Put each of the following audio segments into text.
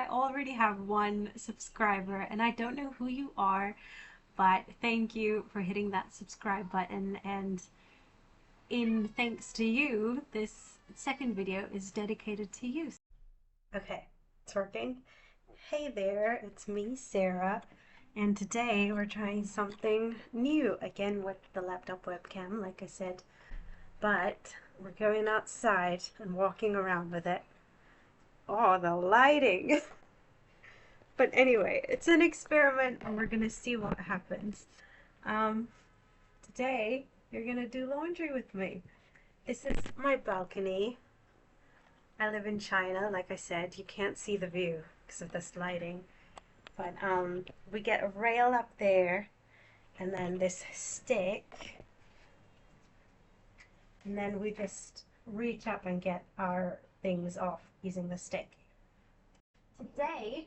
already have one subscriber, and I don't know who you are, but thank you for hitting that subscribe button. And in thanks to you, this second video is dedicated to you. Okay, it's working. Hey there, it's me, Sarah, and today we're trying something new again with the laptop webcam, like I said, but we're going outside and walking around with it. Oh, the lighting! But anyway, it's an experiment and we're gonna see what happens. Um, Today you're gonna do laundry with me. This is my balcony. I live in China, like I said. You can't see the view because of this lighting. But we get a rail up there and then this stick, and then we just reach up and get our things off using the stick. Today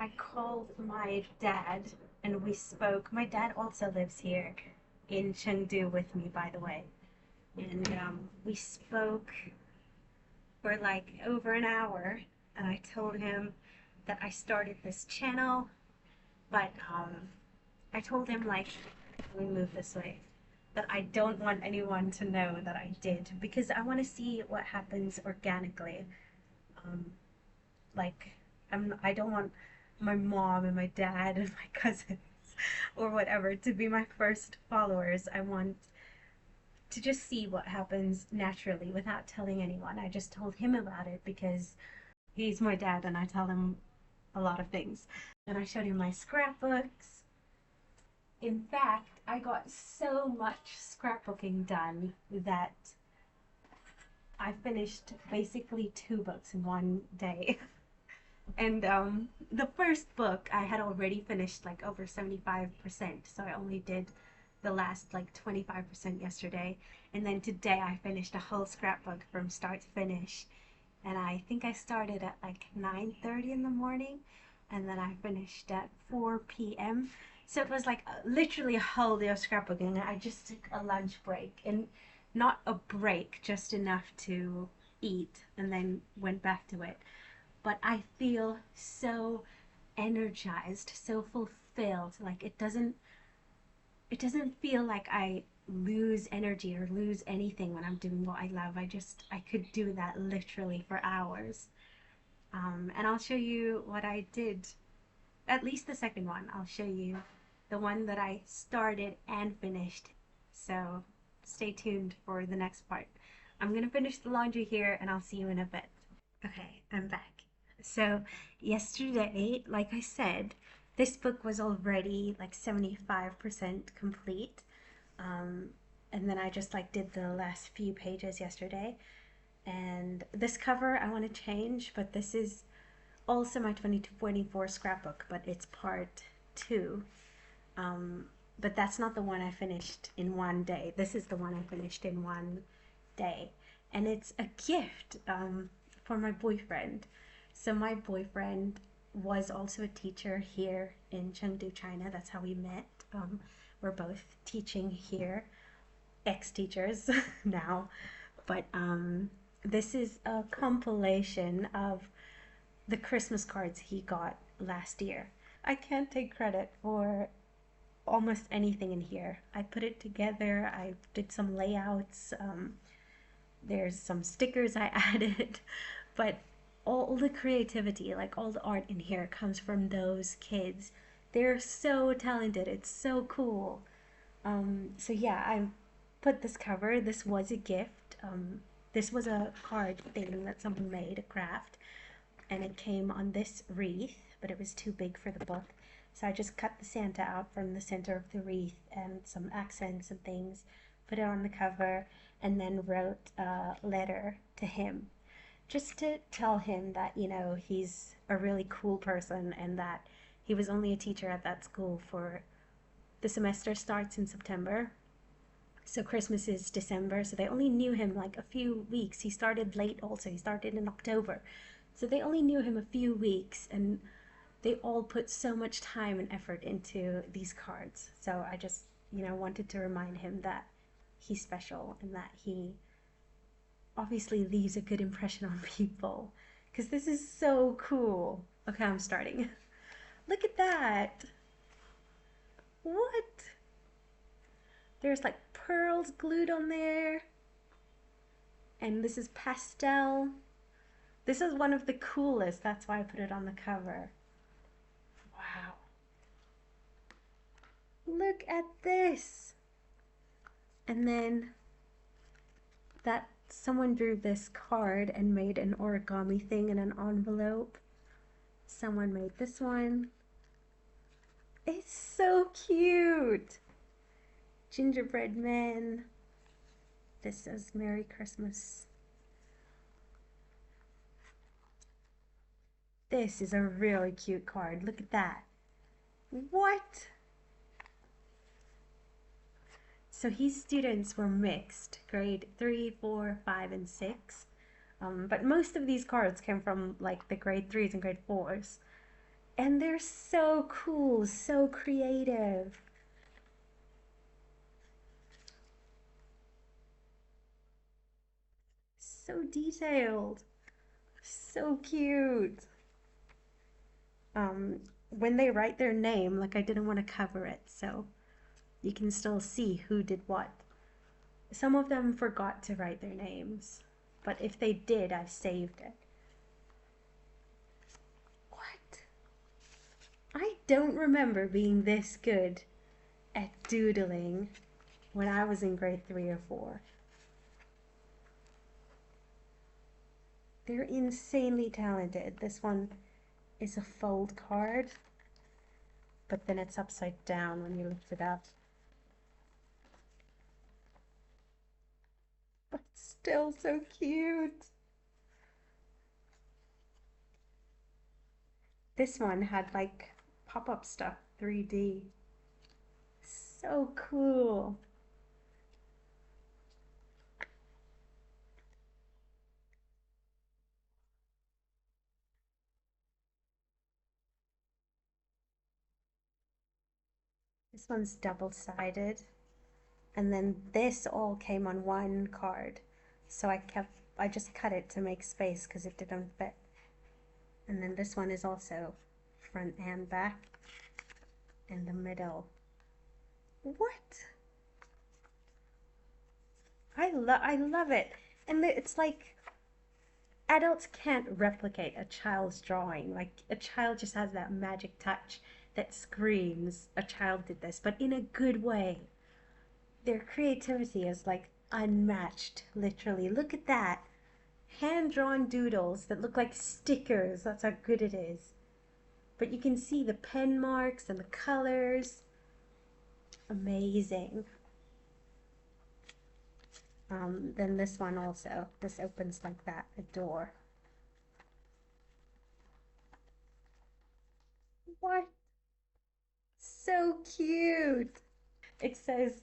I called my dad and we spoke. My dad also lives here in Chengdu with me, by the way. And we spoke for like over an hour, and I told him that I started this channel, but I told him, like, let me move this way, that I don't want anyone to know that I did because I want to see what happens organically. Um, like, I don't want my mom and my dad and my cousins or whatever to be my first followers. I want to just see what happens naturally without telling anyone. I just told him about it because he's my dad and I tell him a lot of things. And I showed him my scrapbooks. In fact, I got so much scrapbooking done that I finished basically 2 books in one day. And the first book I had already finished like over 75%, so I only did the last like 25% yesterday. And then today I finished a whole scrapbook from start to finish. And I think I started at like 9:30 in the morning, and then I finished at 4 p.m. So it was like literally a whole day of scrapbooking. I just took a lunch break, and not a break, just enough to eat, and then went back to it. But I feel so energized, so fulfilled. Like it doesn't feel like I lose energy or lose anything when I'm doing what I love. I could do that literally for hours. And I'll show you what I did. At least the second one. I'll show you the one that I started and finished. So stay tuned for the next part. I'm gonna finish the laundry here and I'll see you in a bit. Okay, I'm back. So yesterday, like I said, this book was already like 75% complete. Um, and then I just like did the last few pages yesterday. And this cover I want to change, but this is also my 2024 scrapbook, but it's part 2. Um, but that's not the one I finished in one day. This is the one I finished in one day. And it's a gift for my boyfriend. So my boyfriend was also a teacher here in Chengdu, China. That's how we met. We're both teaching here, ex-teachers now. But this is a compilation of the Christmas cards he got last year. I can't take credit for almost anything in here. I put it together, I did some layouts, there's some stickers I added, but all the creativity, like all the art in here comes from those kids. They're so talented, it's so cool. So yeah, I put this cover. This was a gift. This was a card thing that someone made, a craft, and it came on this wreath, but it was too big for the book. So I just cut the Santa out from the center of the wreath and some accents and things, put it on the cover, and then wrote a letter to him, just to tell him that, you know, he's a really cool person and that he was only a teacher at that school for the semester starts in September. So Christmas is December, so they only knew him like a few weeks. He started late also. He started in October. So they only knew him a few weeks, and they all put so much time and effort into these cards. So I just, you know, wanted to remind him that he's special and that he obviously leaves a good impression on people, because this is so cool. Okay, I'm starting. Look at that. What? There's like pearls glued on there. And this is pastel. This is one of the coolest. That's why I put it on the cover. Wow. Look at this. And then that someone drew this card and made an origami thing in an envelope. Someone made this one. It's so cute. Gingerbread men. This says Merry Christmas. This is a really cute card. Look at that. What? So his students were mixed, grade 3, 4, 5, and 6. But most of these cards came from like the grade 3s and grade 4s. And they're so cool, so creative. So detailed. So cute. Um, when they write their name, like I didn't want to cover it, so you can still see who did what. Some of them forgot to write their names, but if they did, I've saved it. What? I don't remember being this good at doodling when I was in grade 3 or 4. They're insanely talented. This one is a fold card, but then it's upside down when you lift it up. But still so cute. This one had like pop-up stuff, 3D. So cool. This one's double-sided. And then this all came on one card. So I just cut it to make space because it didn't fit. And then this one is also front and back in the middle. What? I love it. And it's like adults can't replicate a child's drawing. Like a child just has that magic touch that screams a child did this, but in a good way. Their creativity is like unmatched, literally. Look at that. Hand-drawn doodles that look like stickers. That's how good it is. But you can see the pen marks and the colors. Amazing. Then this one also. This opens like that, a door. What? So cute. It says,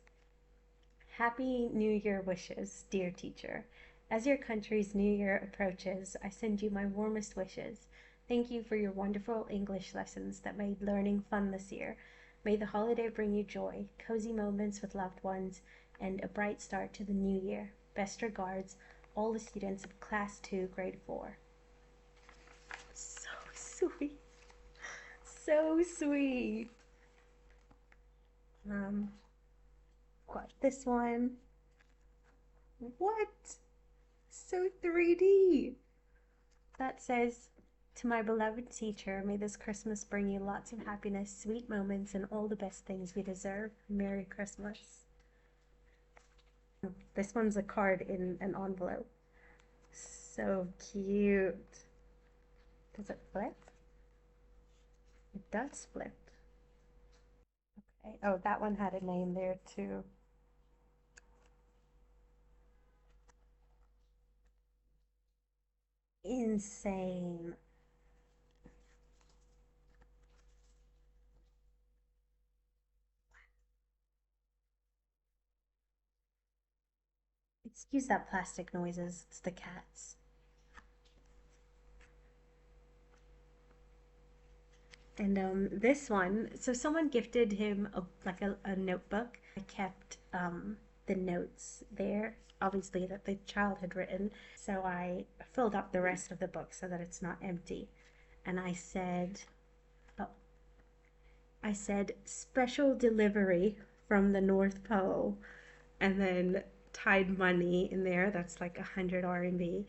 Happy New Year wishes, dear teacher. As your country's New Year approaches, I send you my warmest wishes. Thank you for your wonderful English lessons that made learning fun this year. May the holiday bring you joy, cozy moments with loved ones, and a bright start to the new year. Best regards, all the students of Class 2, Grade 4. So sweet. So sweet. Got this one. What? So 3D. That says, To my beloved teacher, may this Christmas bring you lots of happiness, sweet moments, and all the best things you deserve. Merry Christmas. This one's a card in an envelope. So cute. Does it flip? It does flip. Okay. Oh, that one had a name there too. Insane. Excuse that plastic noises. It's the cats. And this one, so someone gifted him a notebook. I kept the notes there, obviously that the child had written. So I filled up the rest of the book so that it's not empty. and oh, I said special delivery from the North Pole, and then Tide Money in there. That's like 100 RMB.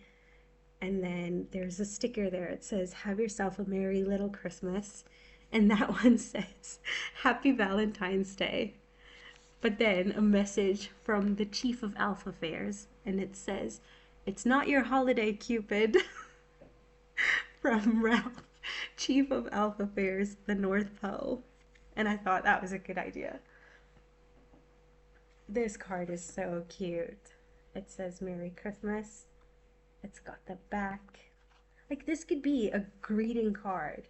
And then there's a sticker there. It says, "Have yourself a merry little Christmas." And that one says, "Happy Valentine's Day." But then a message from the chief of Alpha Fairs, and it says, "It's not your holiday, Cupid." From Ralph, chief of Alpha Fairs, the North Pole. And I thought that was a good idea. This card is so cute. It says Merry Christmas. It's got the back. Like, this could be a greeting card.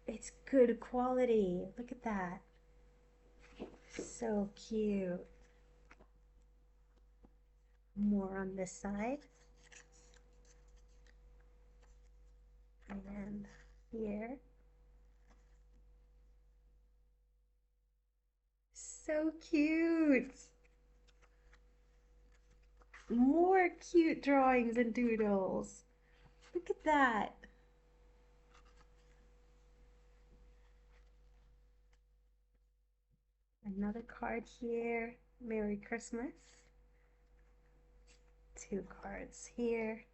It's good quality. Look at that. So cute. More on this side. And then here. So cute. More cute drawings and doodles. Look at that. Another card here. Merry Christmas. Two cards here.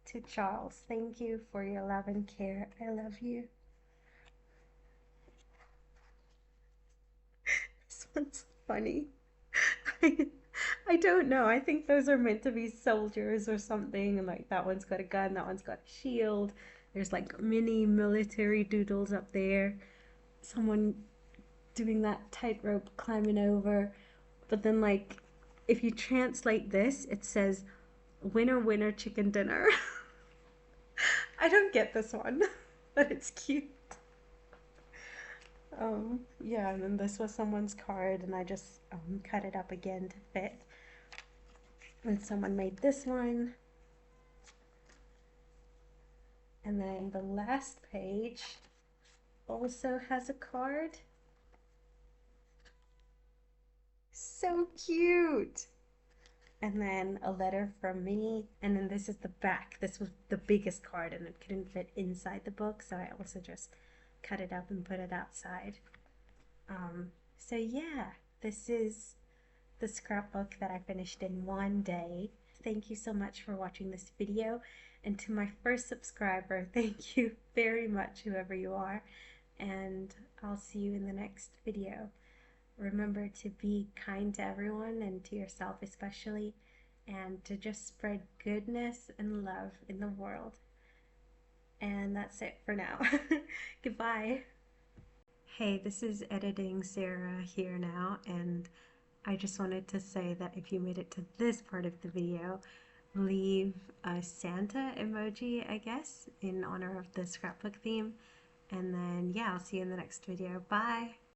To Charles, thank you for your love and care. I love you. This one's funny. I, I don't know. I think those are meant to be soldiers or something. And like that one's got a gun, that one's got a shield. There's like mini military doodles up there. Someone doing that tightrope climbing over. But then, like, if you translate this, it says, "Winner, winner, chicken dinner." I don't get this one, but it's cute. Yeah, and then this was someone's card, and I just cut it up again to fit. And someone made this one. And then the last page also has a card. So cute! And then a letter from me. And then this is the back. This was the biggest card, and it couldn't fit inside the book, so I also just cut it up and put it outside. So yeah, this is the scrapbook that I finished in one day. Thank you so much for watching this video, and to my first subscriber, thank you very much, whoever you are, and I'll see you in the next video. Remember to be kind to everyone and to yourself especially, and to just spread goodness and love in the world. And that's it for now. Goodbye. Hey, this is editing Sarah here now, and I just wanted to say that if you made it to this part of the video, leave a Santa emoji, I guess, in honor of the scrapbook theme. And then, yeah, I'll see you in the next video. Bye!